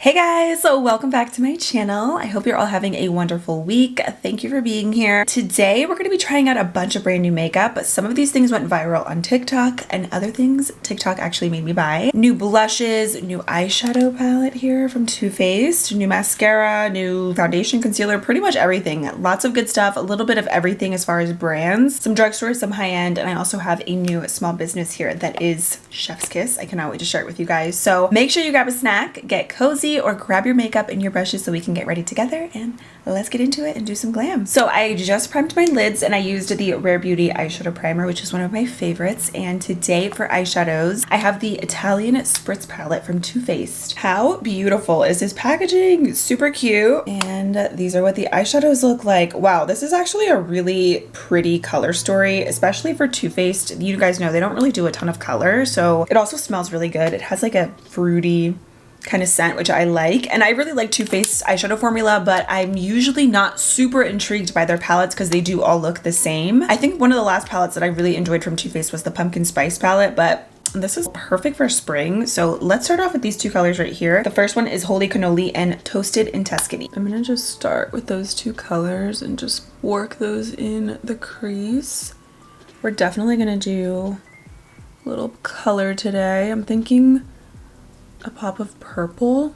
Hey guys, so welcome back to my channel. I hope you're all having a wonderful week. Thank you for being here. Today we're going to be trying out a bunch of brand new makeup, but some of these things went viral on TikTok and other things TikTok actually made me buy. New blushes, new eyeshadow palette here from Too Faced, new mascara, new foundation, concealer, pretty much everything. Lots of good stuff, a little bit of everything as far as brands, some drugstore, some high-end, and I also have a new small business here that is Chef's Kiss. I cannot wait to share it with you guys. So make sure you grab a snack, get cozy, or grab your makeup and your brushes so we can get ready together and let's get into it and do some glam. So I just primed my lids and I used the Rare Beauty eyeshadow primer, which is one of my favorites. And today for eyeshadows, I have the Italian Spritz palette from Too Faced. How beautiful is this packaging? Super cute. And these are what the eyeshadows look like. Wow, this is actually a really pretty color story, especially for Too Faced. You guys know they don't really do a ton of color, so it also smells really good. It has like a fruity kind of scent, which I like, and I really like Too Faced eyeshadow formula, but I'm usually not super intrigued by their palettes because they do all look the same. I think one of the last palettes that I really enjoyed from Too Faced was the Pumpkin Spice palette, but this is perfect for spring. So let's start off with these two colors right here. The first one is Holy Cannoli and Toasted in Tuscany. I'm gonna just start with those two colors and just work those in the crease. We're definitely gonna do a little color today. I'm thinking a pop of purple.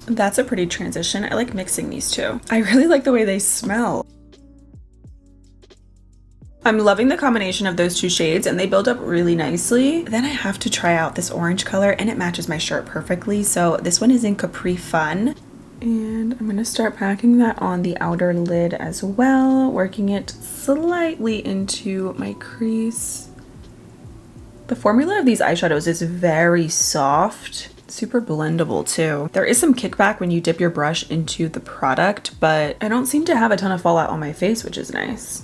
That's a pretty transition. I like mixing these two. I really like the way they smell. I'm loving the combination of those two shades and they build up really nicely. Then I have to try out this orange color and it matches my shirt perfectly. So this one is in Capri Fun. And I'm gonna start packing that on the outer lid as well, working it slightly into my crease. The formula of these eyeshadows is very soft, super blendable too. There is some kickback when you dip your brush into the product, but I don't seem to have a ton of fallout on my face, which is nice.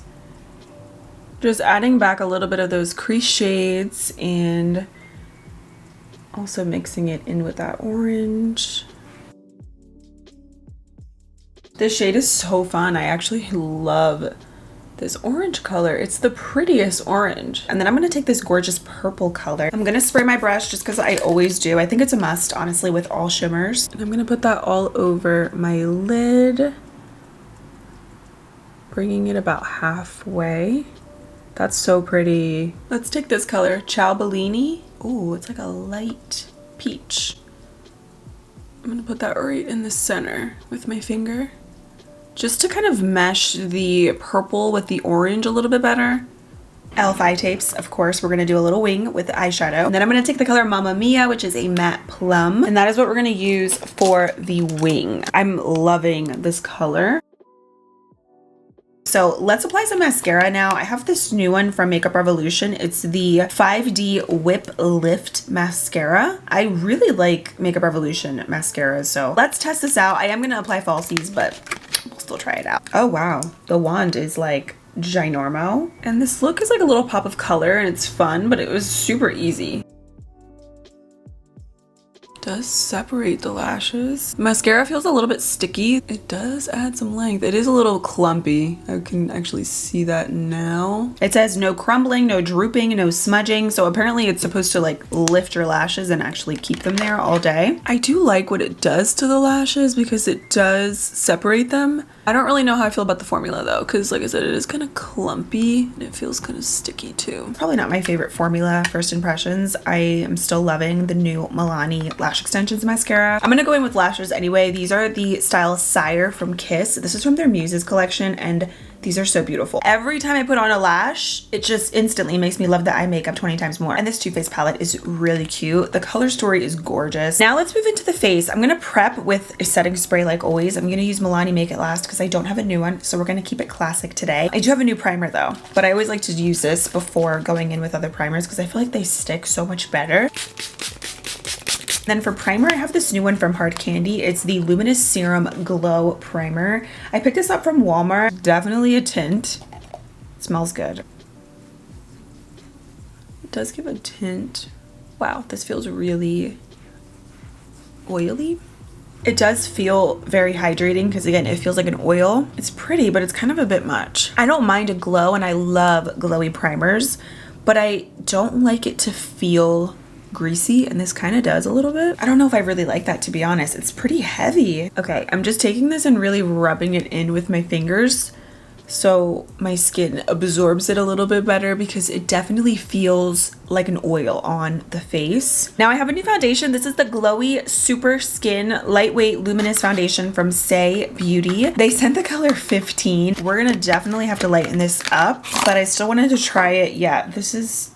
Just adding back a little bit of those crease shades and also mixing it in with that orange. This shade is so fun. I actually love this orange color. It's the prettiest orange. And then I'm gonna take this gorgeous purple color. I'm gonna spray my brush just because I always do. I think it's a must, honestly, with all shimmers. And I'm gonna put that all over my lid, bringing it about halfway. That's so pretty. Let's take this color, Ciao Bellini. Ooh, it's like a light peach. I'm gonna put that right in the center with my finger, just to kind of mesh the purple with the orange a little bit better. Elf tapes, of course, we're gonna do a little wing with the eyeshadow. And then I'm gonna take the color Mamma Mia, which is a matte plum. And that is what we're gonna use for the wing. I'm loving this color. So let's apply some mascara now. I have this new one from Makeup Revolution. It's the 5D Whip Lift Mascara. I really like Makeup Revolution mascara, so let's test this out. I am gonna apply falsies, but we'll still try it out. Oh wow, the wand is like ginormo. And this look is like a little pop of color and it's fun, but it was super easy. Does separate the lashes. Mascara feels a little bit sticky. It does add some length. It is a little clumpy. I can actually see that now. It says no crumbling, no drooping, no smudging. So apparently it's supposed to like lift your lashes and actually keep them there all day. I do like what it does to the lashes because it does separate them. I don't really know how I feel about the formula though, because like I said, it is kind of clumpy and it feels kind of sticky too. Probably not my favorite formula, first impressions. I am still loving the new Milani Lash Extensions mascara. I'm gonna go in with lashes anyway. These are the style Sire from Kiss. This is from their Muses collection and these are so beautiful. Every time I put on a lash, it just instantly makes me love the eye makeup 20 times more. And this Too Faced palette is really cute. The color story is gorgeous. Now let's move into the face. I'm gonna prep with a setting spray like always. I'm gonna use Milani Make It Last because I don't have a new one, so we're gonna keep it classic today. I do have a new primer though, but I always like to use this before going in with other primers because I feel like they stick so much better. Then for primer, I have this new one from Hard Candy. It's the Luminous Serum Glow Primer. I picked this up from Walmart. Definitely a tint. It smells good. It does give a tint. Wow, this feels really oily. It does feel very hydrating because again, it feels like an oil. It's pretty, but it's kind of a bit much. I don't mind a glow and I love glowy primers, but I don't like it to feel greasy, and this kind of does a little bit. I don't know if I really like that, to be honest. It's pretty heavy. Okay, I'm just taking this and really rubbing it in with my fingers so my skin absorbs it a little bit better, because it definitely feels like an oil on the face. Now I have a new foundation. This is the Glowy Super Skin Lightweight Luminous Foundation from Say Beauty. They sent the color 15. We're gonna definitely have to lighten this up, but I still wanted to try it. Yeah, this is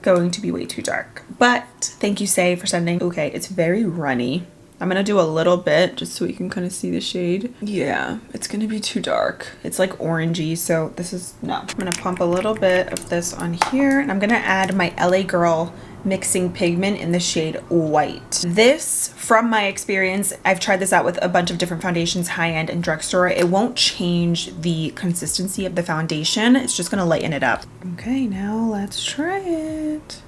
going to be way too dark, but thank you, Say, for sending. Okay, it's very runny. I'm gonna do a little bit just so we can kind of see the shade. Yeah, it's gonna be too dark. It's like orangey, so this is, no. I'm gonna pump a little bit of this on here, and I'm gonna add my LA Girl mixing pigment in the shade White. This, from my experience, I've tried this out with a bunch of different foundations, high-end and drugstore. It won't change the consistency of the foundation. It's just gonna lighten it up. Okay, now let's try it.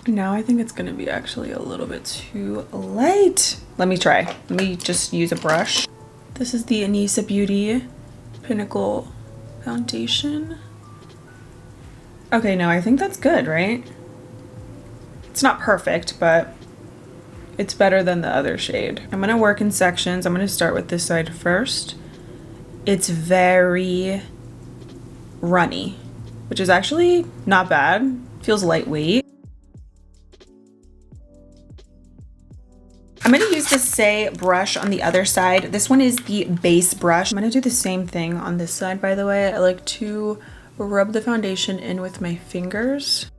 Now I think it's gonna be actually a little bit too light. Let me try. Let me just use a brush. This is the Anissa Beauty Pinnacle Foundation. Okay, no, I think that's good, right? It's not perfect, but it's better than the other shade. I'm gonna work in sections. I'm gonna start with this side first. It's very runny, which is actually not bad. Feels lightweight. I'm gonna use the Say brush on the other side. This one is the base brush. I'm gonna do the same thing on this side, by the way. I like to rub the foundation in with my fingers.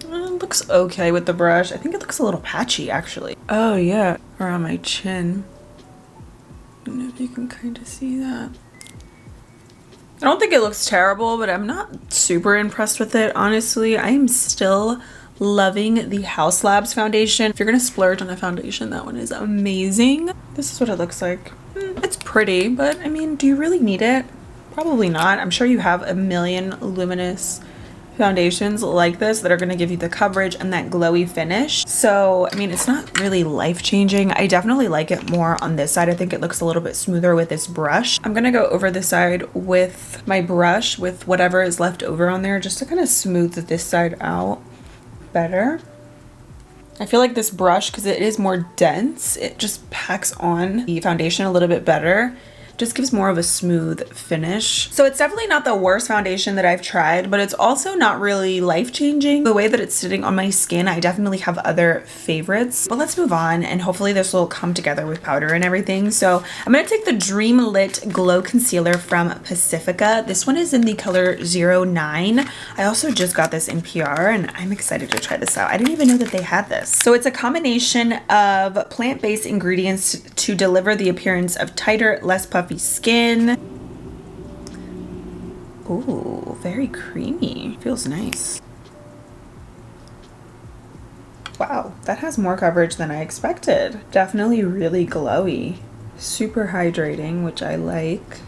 It looks okay with the brush. I think it looks a little patchy, actually. Oh yeah, around my chin. I don't know if you can kind of see that. I don't think it looks terrible, but I'm not super impressed with it, honestly. I am still loving the House Labs foundation. If you're gonna splurge on a foundation, that one is amazing. This is what it looks like. It's pretty, but I mean, do you really need it? Probably not. I'm sure you have a million luminous foundations like this that are going to give you the coverage and that glowy finish. So I mean, it's not really life-changing. I definitely like it more on this side. I think it looks a little bit smoother with this brush. I'm gonna go over the side with my brush with whatever is left over on there, just to kind of smooth this side out better. I feel like this brush, because it is more dense, it just packs on the foundation a little bit better. Just gives more of a smooth finish. So it's definitely not the worst foundation that I've tried, but it's also not really life-changing. The way that it's sitting on my skin, I definitely have other favorites. But let's move on, and hopefully this will come together with powder and everything. So I'm gonna take the Dream Lit Glow Concealer from Pacifica. This one is in the color 09. I also just got this in PR, and I'm excited to try this out. I didn't even know that they had this. So it's a combination of plant-based ingredients to deliver the appearance of tighter, less puffy skin. Ooh, very creamy. Feels nice. Wow, that has more coverage than I expected. Definitely really glowy. Super hydrating, which I like.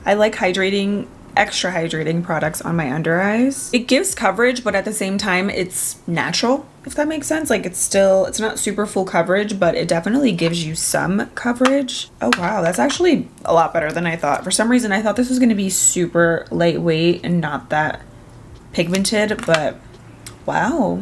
I like hydrating, extra hydrating products on my under eyes. It gives coverage, but at the same time, it's natural, if that makes sense. Like, it's not super full coverage, but it definitely gives you some coverage. Oh wow, that's actually a lot better than I thought. For some reason, I thought this was gonna be super lightweight and not that pigmented, but wow.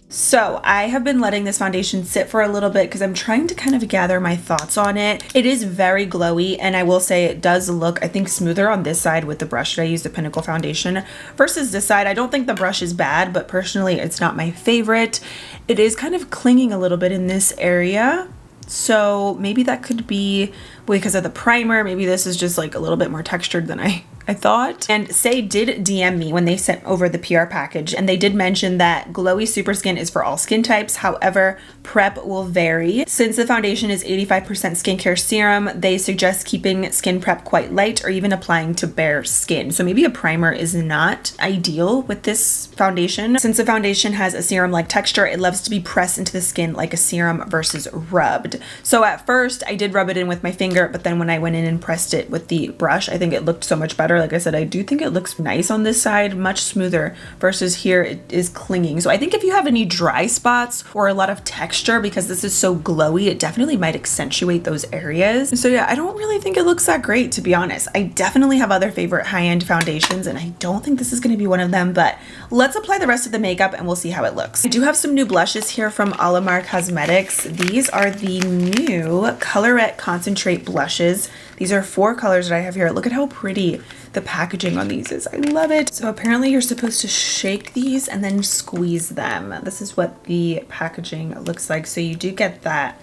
So I have been letting this foundation sit for a little bit because I'm trying to kind of gather my thoughts on it. It is very glowy, and I will say it does look, I think, smoother on this side with the brush that I used, the Pinnacle foundation, versus this side. I don't think the brush is bad, but personally it's not my favorite. It is kind of clinging a little bit in this area. So maybe that could be because of the primer. Maybe this is just like a little bit more textured than I thought. And Say did DM me when they sent over the PR package, and they did mention that Glowy Super Skin is for all skin types. However, prep will vary. Since the foundation is 85% skincare serum, they suggest keeping skin prep quite light or even applying to bare skin. So maybe a primer is not ideal with this foundation. Since the foundation has a serum-like texture, it loves to be pressed into the skin like a serum versus rubbed. So at first I did rub it in with my finger, but then when I went in and pressed it with the brush, I think it looked so much better. powder. Like I said, I do think it looks nice on this side, much smoother versus here it is clinging. So I think if you have any dry spots or a lot of texture, because this is so glowy, it definitely might accentuate those areas. So yeah, I don't really think it looks that great, to be honest. I definitely have other favorite high-end foundations and I don't think this is going to be one of them, but let's apply the rest of the makeup and we'll see how it looks. I do have some new blushes here from Alamar Cosmetics. These are the new Colorette Concentrate blushes. These are 4 colors that I have here. Look at how pretty the packaging on these is. I love it. So apparently you're supposed to shake these and then squeeze them. This is what the packaging looks like. So you do get that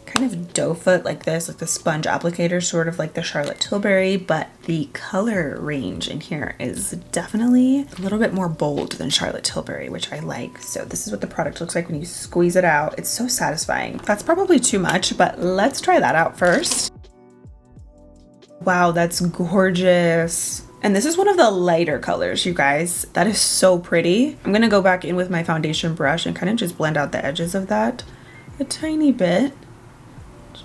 kind of doe foot like this, like the sponge applicator, sort of like the Charlotte Tilbury, but the color range in here is definitely a little bit more bold than Charlotte Tilbury, which I like. So this is what the product looks like when you squeeze it out. It's so satisfying. That's probably too much, but let's try that out first. Wow, that's gorgeous. And this is one of the lighter colors, you guys. That is so pretty. I'm gonna go back in with my foundation brush and kind of just blend out the edges of that a tiny bit,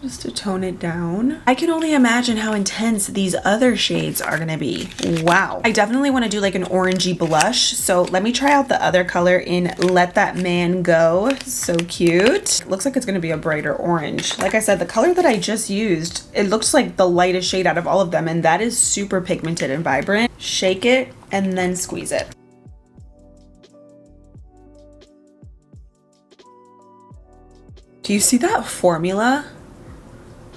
just to tone it down. I can only imagine how intense these other shades are gonna be. Wow. I definitely wanna do like an orangey blush. So let me try out the other color in Let That Man Go. So cute. Looks like it's gonna be a brighter orange. Like I said, the color that I just used, it looks like the lightest shade out of all of them, and that is super pigmented and vibrant. Shake it and then squeeze it. Do you see that formula?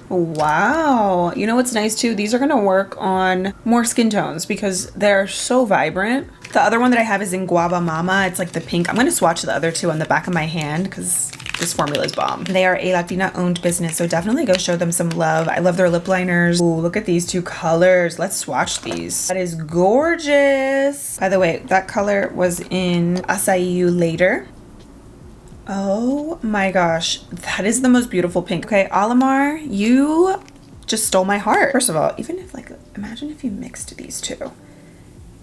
Wow. You know what's nice too? These are gonna work on more skin tones because they're so vibrant. The other one that I have is in Guava Mama. It's like the pink. I'm gonna swatch the other two on the back of my hand because this formula is bomb. They are a Latina owned business, so definitely go show them some love. I love their lip liners. Ooh, look at these 2 colors. Let's swatch these. That is gorgeous. By the way, that color was in Acai You Later. Oh my gosh, that is the most beautiful pink. Okay, Alamar, you just stole my heart. First of all, even if like, imagine if you mixed these 2.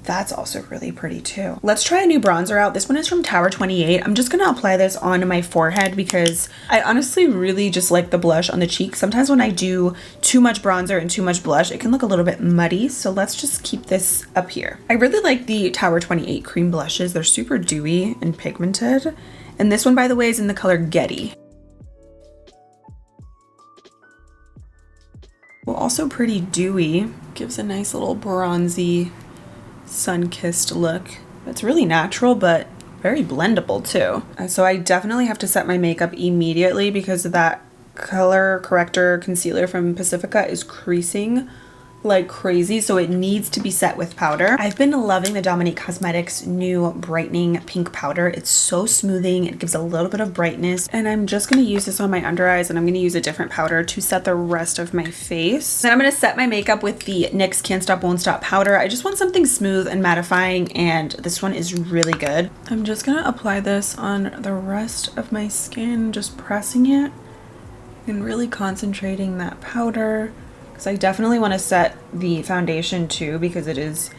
That's also really pretty too. Let's try a new bronzer out. This one is from Tower 28. I'm just gonna apply this on my forehead because I honestly really just like the blush on the cheek. Sometimes when I do too much bronzer and too much blush, it can look a little bit muddy. So let's just keep this up here. I really like the Tower 28 cream blushes. They're super dewy and pigmented. And this one, by the way, is in the color Getty. Well, also pretty dewy. Gives a nice little bronzy, sun-kissed look. It's really natural, but very blendable too. And so I definitely have to set my makeup immediately because that color corrector concealer from Pacifica is creasing like crazy, so it needs to be set with powder. I've been loving the Dominique Cosmetics new brightening pink powder. It's so smoothing, it gives a little bit of brightness, and I'm just gonna use this on my under eyes, and I'm gonna use a different powder to set the rest of my face. Then I'm gonna set my makeup with the NYX Can't Stop Won't Stop powder. I just want something smooth and mattifying, and this one is really good. I'm just gonna apply this on the rest of my skin, just pressing it and really concentrating that powder. So I definitely want to set the foundation too because it is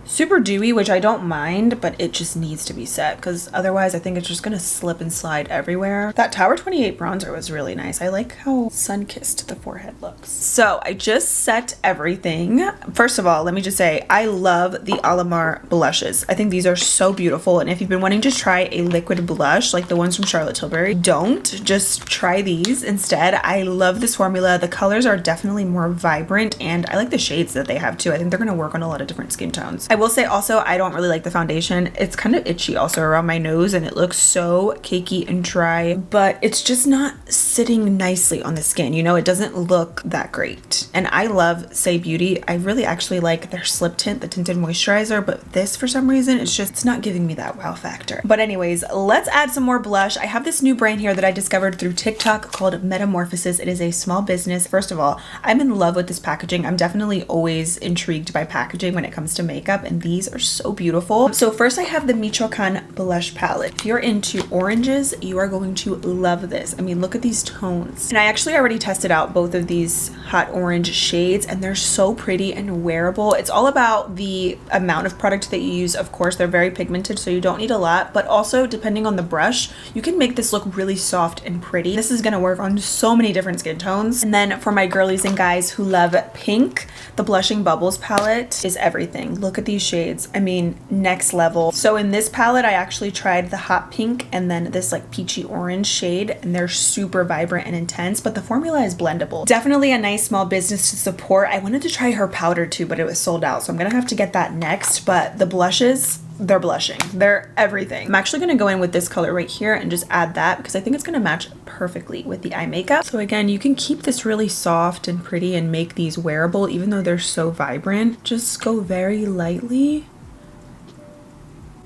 super dewy, which I don't mind, but it just needs to be set because otherwise I think it's just gonna slip and slide everywhere. That Tower 28 bronzer was really nice. I like how sun-kissed the forehead looks. So I just set everything. First of all, let me just say I love the Alamar blushes. I think these are so beautiful, and if you've been wanting to try a liquid blush like the ones from Charlotte Tilbury, don't, just try these instead. I love this formula. The colors are definitely more vibrant, and I like the shades that they have too. I think they're gonna work on a lot of different skin tones. I will say also, I don't really like the foundation. It's kind of itchy also around my nose, and it looks so cakey and dry, but it's just not sitting nicely on the skin. You know, it doesn't look that great. And I love Say Beauty. I really actually like their slip tint, the tinted moisturizer, but this for some reason, it's not giving me that wow factor. But anyways, let's add some more blush. I have this new brand here that I discovered through TikTok called Metamorphosis. It is a small business. First of all, I'm in love with this packaging. I'm definitely always intrigued by packaging when it comes to makeup. makeup, and these are so beautiful. So first I have the Michoacan blush palette. If you're into oranges, you are going to love this. I mean, look at these tones. And I actually already tested out both of these hot orange shades, and they're so pretty and wearable. It's all about the amount of product that you use. Of course, they're very pigmented, so you don't need a lot, but also depending on the brush, you can make this look really soft and pretty. This is gonna work on so many different skin tones. And then for my girlies and guys who love pink, the Blushing Bubbles palette is everything. Look at these shades. I mean, next level. So in this palette, I actually tried the hot pink and then this like peachy orange shade, and they're super vibrant and intense, but the formula is blendable. Definitely a nice small business to support. I wanted to try her powder too, but it was sold out, so I'm gonna have to get that next. But the blushes, they're blushing. They're everything. I'm actually gonna go in with this color right here and just add that because I think it's gonna match perfectly with the eye makeup. So again, you can keep this really soft and pretty and make these wearable even though they're so vibrant. Just go very lightly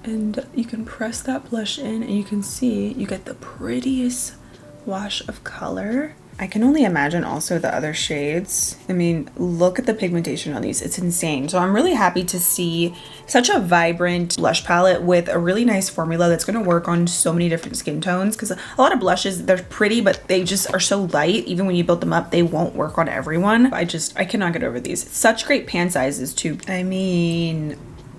and you can press that blush in and you can see you get the prettiest wash of color. I can only imagine also the other shades. I mean, look at the pigmentation on these. It's insane. So I'm really happy to see such a vibrant blush palette with a really nice formula that's going to work on so many different skin tones, because a lot of blushes, they're pretty, but they just are so light. Even when you build them up, they won't work on everyone. I cannot get over these. Such great pan sizes too. I mean,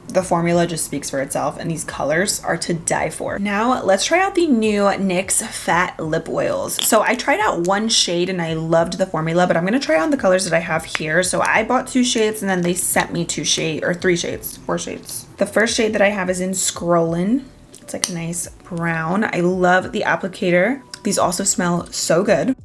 the formula just speaks for itself, and these colors are to die for. Now let's try out the new NYX Fat Lip Oils. So I tried out one shade and I loved the formula, but I'm gonna try on the colors that I have here. So I bought 2 shades and then they sent me 4 shades. The first shade that I have is in Scrollin'. It's like a nice brown. I love the applicator. These also smell so good.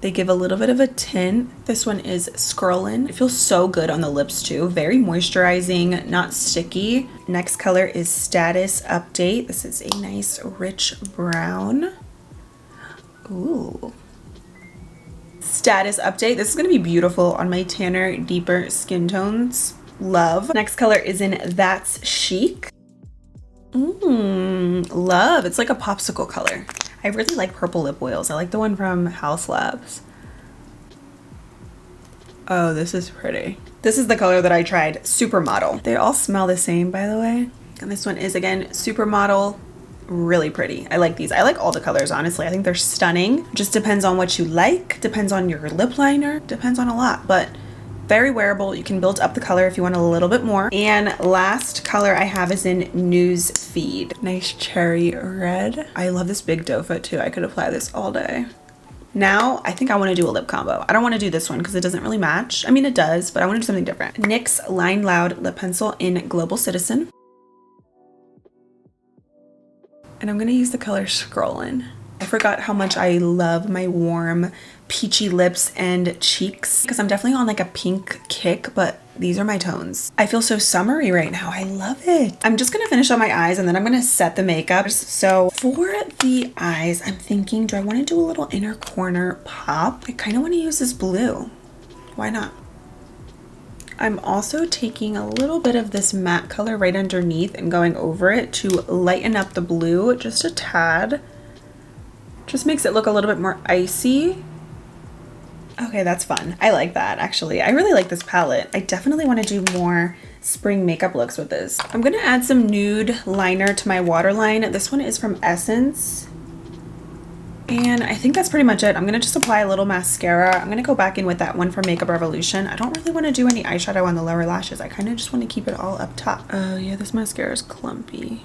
They give a little bit of a tint. This one is Scrollin'. It feels so good on the lips too. Very moisturizing, not sticky. Next color is Status Update. This is a nice rich brown. Ooh. Status Update. This is gonna be beautiful on my tanner, deeper skin tones. Love. Next color is in That's Chic. Love. It's like a popsicle color. I really like purple lip oils. I like the one from House Labs. Oh, this is pretty. This is the color that I tried, Supermodel. They all smell the same, by the way. And this one is, again, Supermodel. Really pretty. I like these. I like all the colors, honestly. I think they're stunning. Just depends on what you like, depends on your lip liner, depends on a lot, but very wearable. You can build up the color if you want a little bit more. And last color I have is in News Feed. Nice cherry red. I love this big doe foot too. I could apply this all day. Now I think I want to do a lip combo. I don't want to do this one because it doesn't really match. I mean, it does, but I want to do something different. NYX Line Loud lip pencil in Global Citizen. And I'm going to use the color Scrollin'. I forgot how much I love my warm peachy lips and cheeks because I'm definitely on like a pink kick, but these are my tones. I feel so summery right now. I love it. I'm just gonna finish on my eyes and then I'm gonna set the makeup. So for the eyes, I'm thinking, do I want to do a little inner corner pop? I kind of want to use this blue. Why not? I'm also taking a little bit of this matte color right underneath and going over it to lighten up the blue just a tad. Just makes it look a little bit more icy. Okay, that's fun. I like that, actually. I really like this palette. I definitely want to do more spring makeup looks with this. I'm going to add some nude liner to my waterline. This one is from Essence. And I think that's pretty much it. I'm going to just apply a little mascara. I'm going to go back in with that one from Makeup Revolution. I don't really want to do any eyeshadow on the lower lashes. I kind of just want to keep it all up top. Oh yeah, this mascara is clumpy.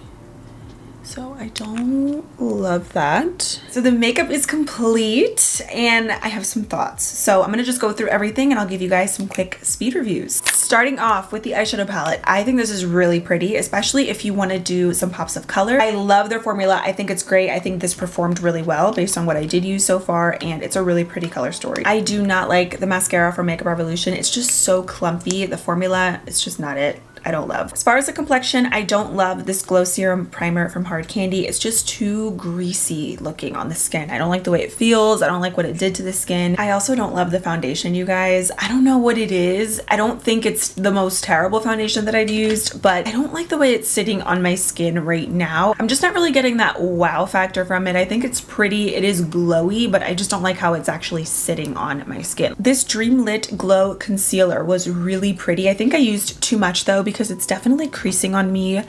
So I don't love that. So the makeup is complete and I have some thoughts. So I'm gonna just go through everything and I'll give you guys some quick speed reviews. Starting off with the eyeshadow palette, I think this is really pretty, especially if you wanna do some pops of color. I love their formula. I think it's great. I think this performed really well based on what I did use so far, and it's a really pretty color story. I do not like the mascara from Makeup Revolution. It's just so clumpy. The formula, it's just not it. I don't love. As far as the complexion, I don't love this Glow Serum Primer from Hard Candy. It's just too greasy looking on the skin. I don't like the way it feels. I don't like what it did to the skin. I also don't love the foundation, you guys. I don't know what it is. I don't think it's the most terrible foundation that I've used, but I don't like the way it's sitting on my skin right now. I'm just not really getting that wow factor from it. I think it's pretty. It is glowy, but I just don't like how it's actually sitting on my skin. This Dream Lit Glow Concealer was really pretty. I think I used too much though, because because it's definitely creasing on me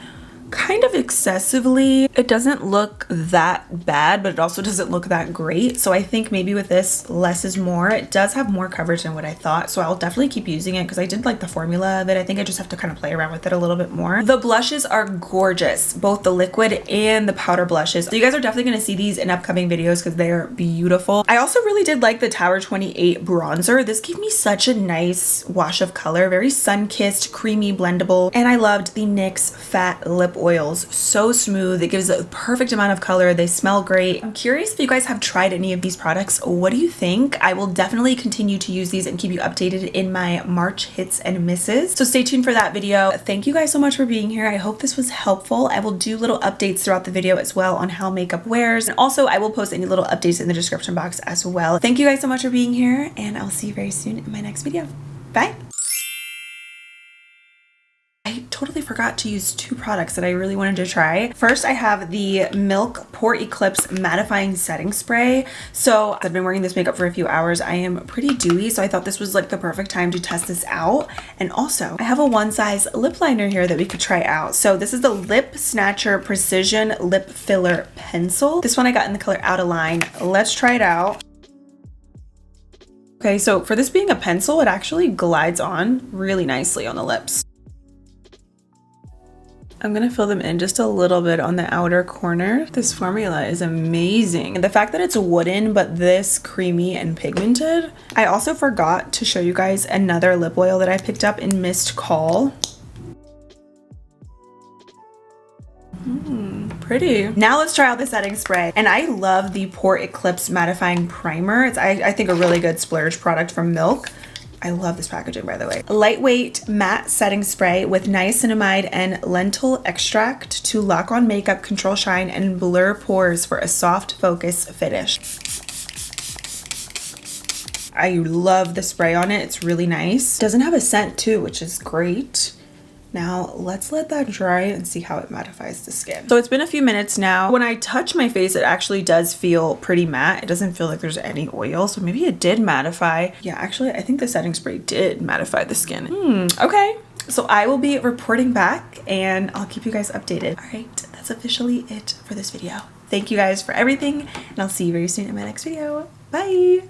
kind of excessively. It doesn't look that bad, but it also doesn't look that great. So I think maybe with this, less is more. It does have more coverage than what I thought, so I'll definitely keep using it because I did like the formula of it. I think I just have to kind of play around with it a little bit more. The blushes are gorgeous, both the liquid and the powder blushes. So you guys are definitely going to see these in upcoming videos because they're beautiful. I also really did like the Tower 28 bronzer. This gave me such a nice wash of color, very sun-kissed, creamy, blendable, and I loved the NYX Fat Lip Oils. So smooth. It gives a perfect amount of color. They smell great. I'm curious if you guys have tried any of these products. What do you think? I will definitely continue to use these and keep you updated in my March hits and misses. So stay tuned for that video. Thank you guys so much for being here. I hope this was helpful. I will do little updates throughout the video as well on how makeup wears. And also I will post any little updates in the description box as well. Thank you guys so much for being here, and I'll see you very soon in my next video. Bye. I totally forgot to use two products that I really wanted to try. First, I have the Milk Pore Eclipse Mattifying Setting Spray. So I've been wearing this makeup for a few hours. I am pretty dewy, so I thought this was like the perfect time to test this out. And also, I have a one size lip liner here that we could try out. So this is the Lip Snatcher Precision Lip Filler Pencil. This one I got in the color Out of Line. Let's try it out. Okay, so for this being a pencil, it actually glides on really nicely on the lips. I'm gonna fill them in just a little bit on the outer corner. This formula is amazing. And the fact that it's wooden, but this creamy and pigmented. I also forgot to show you guys another lip oil that I picked up in Missed Call. Pretty. Now let's try out the setting spray. And I love the Pore Eclipse Mattifying Primer. It's, I think, a really good splurge product from Milk. I love this packaging, by the way. Lightweight matte setting spray with niacinamide and lentil extract to lock on makeup, control shine, and blur pores for a soft focus finish. I love the spray on it. It's really nice. It doesn't have a scent too, which is great. Now let's let that dry and see how it mattifies the skin. So it's been a few minutes now. When I touch my face, it actually does feel pretty matte. It doesn't feel like there's any oil, so maybe it did mattify. Yeah, actually, I think the setting spray did mattify the skin. Okay, so I will be reporting back and I'll keep you guys updated. All right, that's officially it for this video. Thank you guys for everything, and I'll see you very soon in my next video. Bye.